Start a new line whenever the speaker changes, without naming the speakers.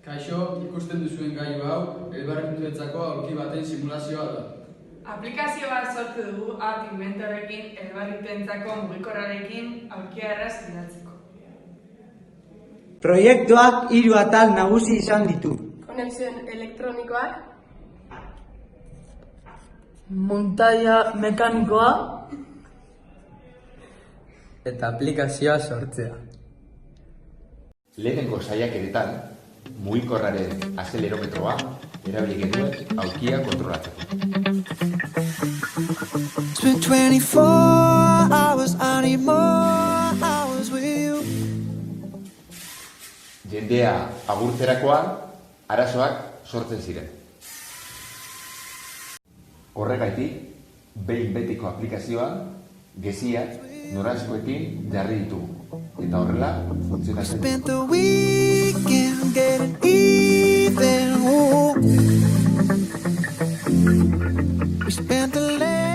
Kaixo, ikusten duzuen gailu hau, elbarrituetzako aulki baten simulazioa da.
Aplikazio bat sortu dugu app inventorekin elbarrituentzako mugikorrarekin aulkia erraz gidatzeko.
Proiektuak 3 atal nagusi izan ditu.
Konexio elektronikoak,
muntaia mekanikoa
eta aplikazioa sortzea.
Lehenengo saiakeretan, mugikorraren azelerometroa erabili genuen aulkia kontrolatzeko.
Spent 24 hours, I need more hours with you.
Jendea agurtzerakoan arazoak sortzen ziren. Horregaitik, behin betiko aplikazioan geziak noranzkoekin jarri ditugu. Eta horrela funtzionatzen
Spent the weekend getting even. Ooh. We spent the last